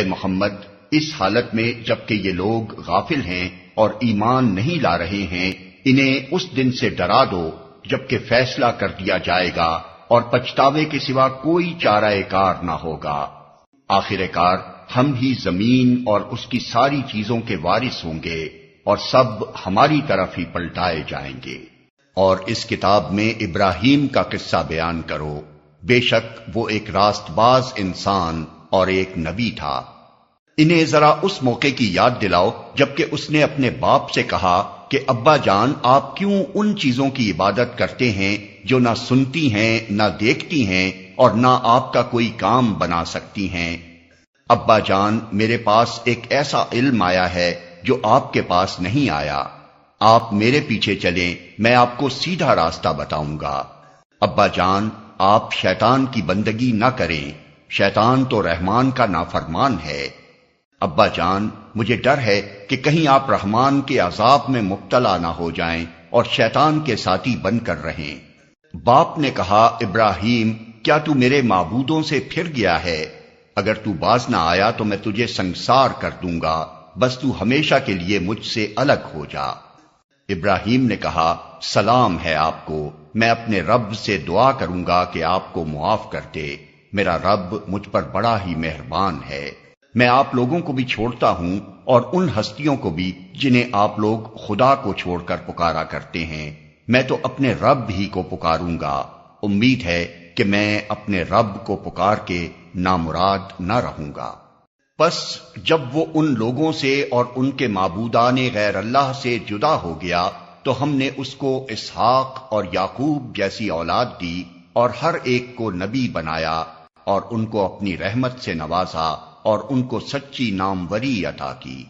محمد اس حالت میں جبکہ یہ لوگ غافل ہیں اور ایمان نہیں لا رہے ہیں، انہیں اس دن سے ڈرا دو جبکہ فیصلہ کر دیا جائے گا اور پچھتاوے کے سوا کوئی چارہ کار نہ ہوگا۔ آخر کار ہم ہی زمین اور اس کی ساری چیزوں کے وارث ہوں گے اور سب ہماری طرف ہی پلٹائے جائیں گے۔ اور اس کتاب میں ابراہیم کا قصہ بیان کرو، بے شک وہ ایک راست باز انسان اور ایک نبی تھا۔ انہیں ذرا اس موقع کی یاد دلاؤ جبکہ اس نے اپنے باپ سے کہا کہ ابا جان آپ کیوں ان چیزوں کی عبادت کرتے ہیں جو نہ سنتی ہیں نہ دیکھتی ہیں اور نہ آپ کا کوئی کام بنا سکتی ہیں؟ ابا جان میرے پاس ایک ایسا علم آیا ہے جو آپ کے پاس نہیں آیا، آپ میرے پیچھے چلیں، میں آپ کو سیدھا راستہ بتاؤں گا۔ ابا جان آپ شیطان کی بندگی نہ کریں، شیطان تو رحمان کا نافرمان ہے۔ ابا جان مجھے ڈر ہے کہ کہیں آپ رحمان کے عذاب میں مبتلا نہ ہو جائیں اور شیطان کے ساتھی بن کر رہیں۔ باپ نے کہا ابراہیم کیا تو میرے معبودوں سے پھر گیا ہے؟ اگر تو باز نہ آیا تو میں تجھے سنگسار کر دوں گا، بس تو ہمیشہ کے لیے مجھ سے الگ ہو جا۔ ابراہیم نے کہا سلام ہے آپ کو، میں اپنے رب سے دعا کروں گا کہ آپ کو معاف کر دے، میرا رب مجھ پر بڑا ہی مہربان ہے۔ میں آپ لوگوں کو بھی چھوڑتا ہوں اور ان ہستیوں کو بھی جنہیں آپ لوگ خدا کو چھوڑ کر پکارا کرتے ہیں، میں تو اپنے رب ہی کو پکاروں گا، امید ہے کہ میں اپنے رب کو پکار کے نامراد نہ رہوں گا۔ پس جب وہ ان لوگوں سے اور ان کے معبودان غیر اللہ سے جدا ہو گیا تو ہم نے اس کو اسحاق اور یعقوب جیسی اولاد دی اور ہر ایک کو نبی بنایا اور ان کو اپنی رحمت سے نوازا اور ان کو سچی ناموری عطا کی۔